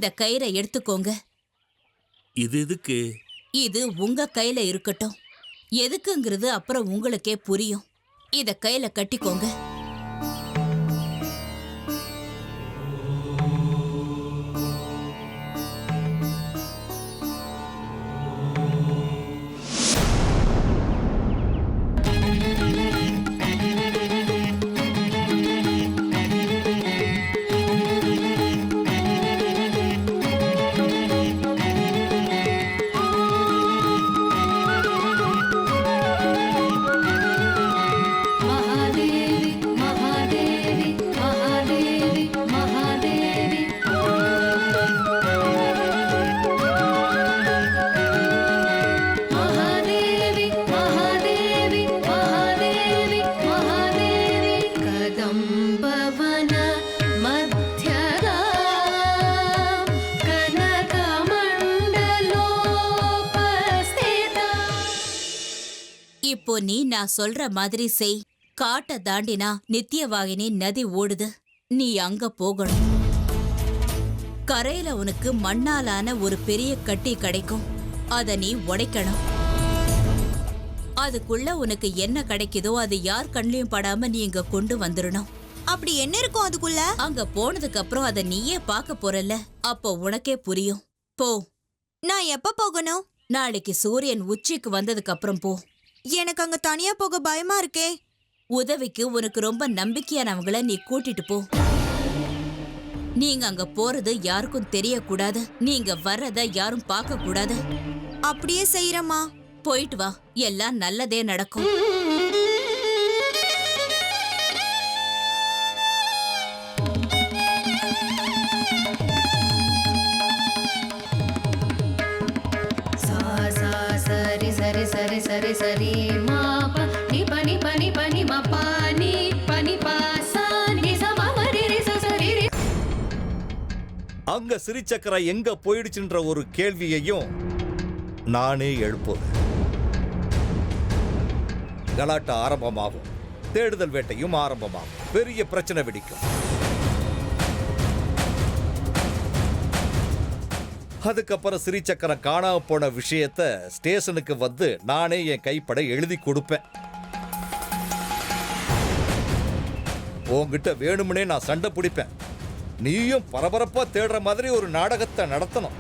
இந்த கயிறை எடுத்துக்கோங்க. இது எதுக்கு? இது உங்க கையில இருக்கட்டும். எதுக்குங்கிறது அப்புறம் உங்களுக்கே புரியும். இத கையில கட்டிக்கோங்க. இப்போ நீ நான் சொல்ற மாதிரி செய். காட்ட தாண்டினா நித்தியவாகினி நதி ஓடுது. நீ அங்க போகணும். கரையில உனக்கு மண்ணாலான ஒரு பெரிய கட்டி கிடைக்கும். அத நீ உடைக்கணும். அதுக்குள்ள உனக்கு என்ன கிடைக்குதோ அது யார் கண்ணிலையும் படாம நீ இங்க கொண்டு வந்துடணும். அப்படி என்ன இருக்கும் அதுக்குள்ள? அங்க போனதுக்கு அப்புறம் அத நீயே பார்க்க போறல்ல, அப்போ உனக்கே புரியும். போ. நான் எப்ப போகணும்? நாளைக்கு சூரியன் உச்சிக்கு வந்ததுக்கு அப்புறம் போ. எனக்கு அங்க தனியா போக பயமா இருக்கே. உதவிக்கு உனக்கு ரொம்ப நம்பிக்கையானவங்கள நீ கூட்டிட்டு போ. நீங்க அங்க போறது யாருக்கும் தெரியக்கூடாது. நீங்க வர்றத யாரும் பார்க்க கூடாது. அப்படியே செய்யறமா. போயிட்டு வா, எல்லாம் நல்லதே நடக்கும். சரி சரி சரி சரி மா ப நி ப நி ப நி ப நி ம ப நி ப நி ப ச நி ச ம ம ரி ரி ச ச ரி ரி. அங்க சிறிச்சக்கரை எங்க போயிடுச்சுன்ற ஒரு கேள்வியையும் நானே எழுப்புவேன். கலாட்டா ஆரம்பமாகும். தேடுதல் வேட்டையும் ஆரம்பமாகும். பெரிய பிரச்சனை வெடிக்கும். அதுக்கப்புறம் சிறிச்சக்கரம் காணாம போன விஷயத்த ஸ்டேஷனுக்கு வந்து நானே என் கைப்பட எழுதி கொடுப்பேன். உன்கிட்ட வேணும்னே நான் சண்டை பிடிப்பேன். நீயும் பரபரப்பா தேடுற மாதிரி ஒரு நாடகத்தை நடத்தணும்.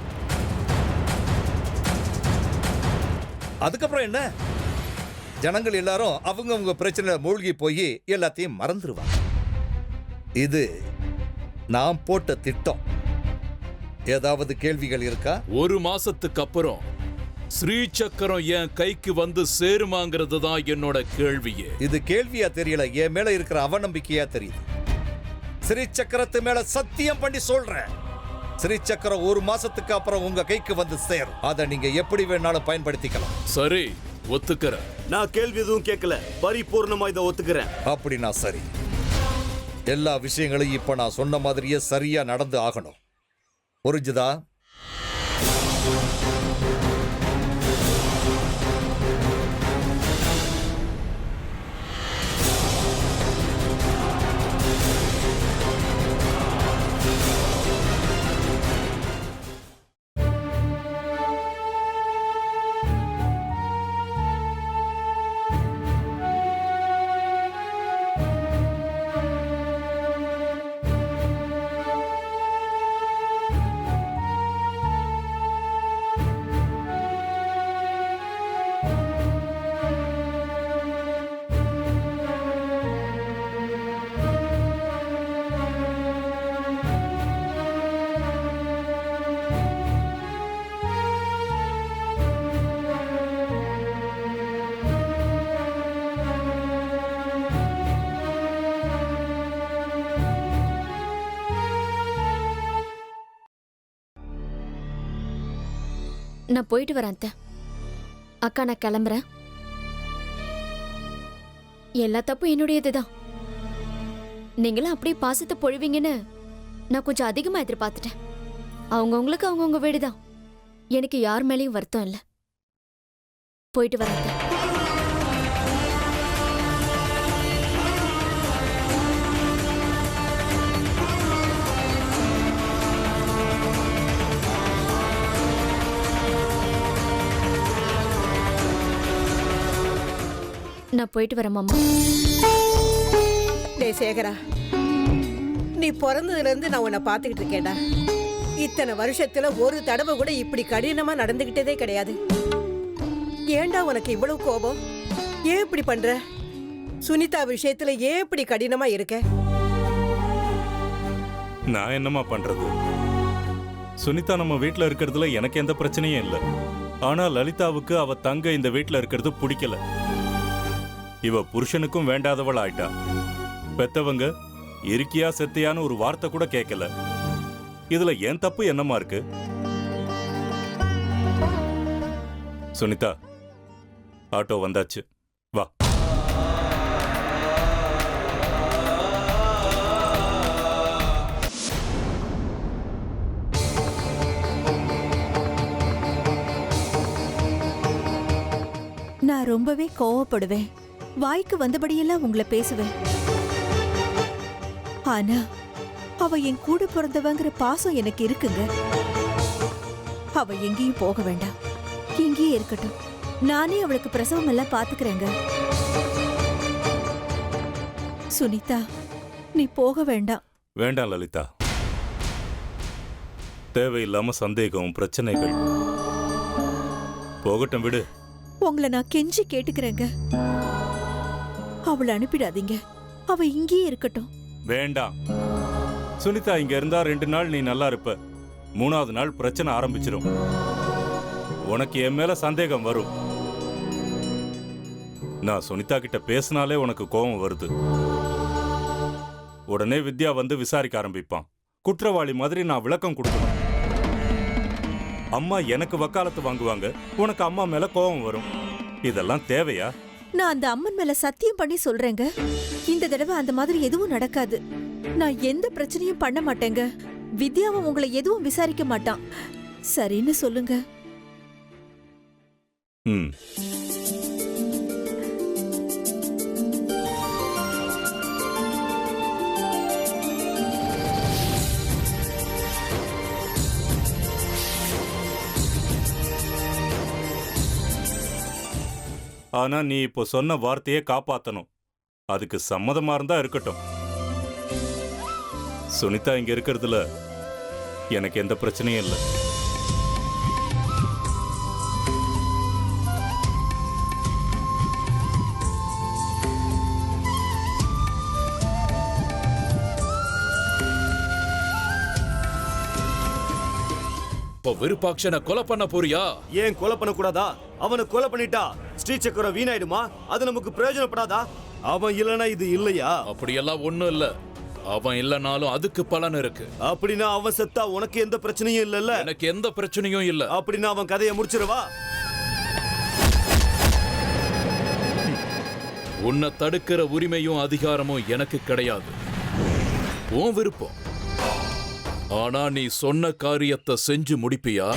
அதுக்கப்புறம் என்ன? ஜனங்கள் எல்லாரும் அவங்க பிரச்சனை மூழ்கி போய் எல்லாத்தையும் மறந்துடுவாங்க. இது நான் போட்ட திட்டம். ஏதாவது கேள்விகள் இருக்கா? ஒரு மாசத்துக்கு அப்புறம் ஸ்ரீசக்கரம் என் கைக்கு வந்து சேருமாங்கிறது தான் என்னோட கேள்வியே. இது கேள்வியா தெரியல, என் மேல இருக்கிற அவநம்பிக்கையா தெரியுது. ஸ்ரீசக்கரத்து மேல சத்தியம் பண்ணி சொல்றேன், ஸ்ரீசக்கரம் ஒரு மாசத்துக்கு அப்புறம் உங்க கைக்கு வந்து சேரும். அதை நீங்க எப்படி வேணாலும் பயன்படுத்திக்கலாம். சரி, ஒத்துக்கிறேன். நான் கேள்வி எதுவும் கேட்கல, பரிபூர்ணமா இதை ஒத்துக்கிறேன். அப்படின்னா சரி. எல்லா விஷயங்களையும் இப்ப நான் சொன்ன மாதிரியே சரியா நடந்து ஆகணும். புரிஞ்சுதா? நான் போயிட்டு வரேன் அத்தை. அக்கா நான் கிளம்புறேன். எல்லா தப்பும் என்னுடையதுதான். நீங்களும் அப்படியே பாசத்தை பொழிவீங்கன்னு நான் கொஞ்சம் அதிகமா எதிர்பார்த்துட்டேன். அவங்கவுங்களுக்கு அவங்கவுங்க வீடுதான். எனக்கு யார் மேலேயும் வருத்தம் இல்லை. போயிட்டு வரேன் அத்தை. நான் போயிட்டு வரேன் மாமா. டேய் சேகரா, நீ பிறந்ததுல இருந்து நான் உன்னை பார்த்துக்கிட்டு இருக்கேன்டா. இத்தனை வருஷத்துல ஒரு தடவை கூட இப்படி கடினமா நடந்துகிட்டதே கிடையாது. ஏன்டா உனக்கு இவ்வளவு கோபம்? ஏன் இப்படி பண்ற? சுனிதா விஷயத்துல ஏன் இப்படி கடினமா இருக்க? நான் என்னம்மா பண்றது? சுனிதா நம்ம வீட்ல இருக்கிறதுல எனக்கு எந்த பிரச்சனையும் இல்லை. ஆனா லலிதாவுக்கு அவ தங்க இந்த வீட்ல இருக்கிறது பிடிக்கல. இவ புருஷனுக்கும் வேண்டாதவள் ஆயிட்டா. பெத்தவங்க இருக்கியா செத்தியான்னு ஒரு வார்த்தை கூட கேட்கல. இதுல ஏன் தப்பு என்னமா இருக்கு? சுனிதா, ஆட்டோ வந்தாச்சு, வா. நான் ரொம்பவே கோவப்படுவேன். வாய்க்கு வந்தபடியெல்லாம் உங்களை பேசுவேன். ஆனா அவ என் கூட பிறந்தவங்கிற பாசம் எனக்கு இருக்குங்க. அவ எங்கேயும் போக வேண்டாம், இங்கேயே இருக்கட்டும். நானே அவளுக்கு பிரசவம் எல்லாம் பாத்துக்கிறேங்க. சுனிதா, நீ போக வேண்டாம். வேண்டாம் லலிதா, தேவையில்லாம சந்தேகம் பிரச்சனைகள். போகட்டும், விடு. உங்களை நான் கெஞ்சி கேட்டுக்கிறேங்க, அவளை அனுப்பிடாதீங்க. அவ இங்கேயே இருக்கட்டும். வேண்டாம் சுனிதா, இங்க இருந்தா 2 நாள் நீ நல்லா இருப்ப. 3ஆவது நாள் பிரச்சனை ஆரம்பிச்சிடும். உனக்கு என் மேல சந்தேகம் வரும். நான் சுனிதா கிட்ட பேசினாலே உனக்கு கோபம் வருது. உடனே வித்யா வந்து விசாரிக்க ஆரம்பிப்பான். குற்றவாளி மாதிரி நான் விளக்கம் கொடுக்கணும். அம்மா எனக்கு வக்காலத்து வாங்குவாங்க, உனக்கு அம்மா மேல கோபம் வரும். இதெல்லாம் தேவையா? நான் அந்த அம்மன் மேல சத்தியம் பண்ணி சொல்றேங்க, இந்த தடவை அந்த மாதிரி எதுவும் நடக்காது. நான் எந்த பிரச்சனையும் பண்ண மாட்டேங்க. வித்யாவை உங்களை எதுவும் விசாரிக்க மாட்டான். சரின்னு சொல்லுங்க. ம். ஆனா நீ இப்போ சொன்ன வார்த்தையை காப்பாத்தணும். அதுக்கு சம்மதமா இருந்தா இருக்கட்டும். சுனிதா இங்க இருக்கிறதுல எனக்கு எந்த பிரச்சனையும் இல்லை. இப்போ விருப்பாட்சனை கொலை பண்ண போறியா? ஏன் கொலை பண்ண கூடாதா? அவனை கொலை பண்ணிட்டா ஸ்ரீசக்கரம் வீணாயிடுமா? அது நமக்கு பிரயோஜனப்படாதா? அவன் இல்லனா இது இல்லையா? அப்படியெல்லாம் ஒண்ணும் இல்ல. அவன் இல்லனாலும் அதுக்கு பலன் இருக்கு. அப்படின்னா அவன் செத்தா உனக்கு எந்த பிரச்சனையும் இல்லல்ல? எனக்கு எந்த பிரச்சனையும் இல்ல. அப்படின்னா அவன் கதையை முடிச்சிருவா. உன்னை தடுக்கிற உரிமையும் அதிகாரமும் எனக்கு கிடையாது. உன் விருப்பம். ஆனா நீ சொன்ன காரியத்தை செஞ்சு முடிப்பியா?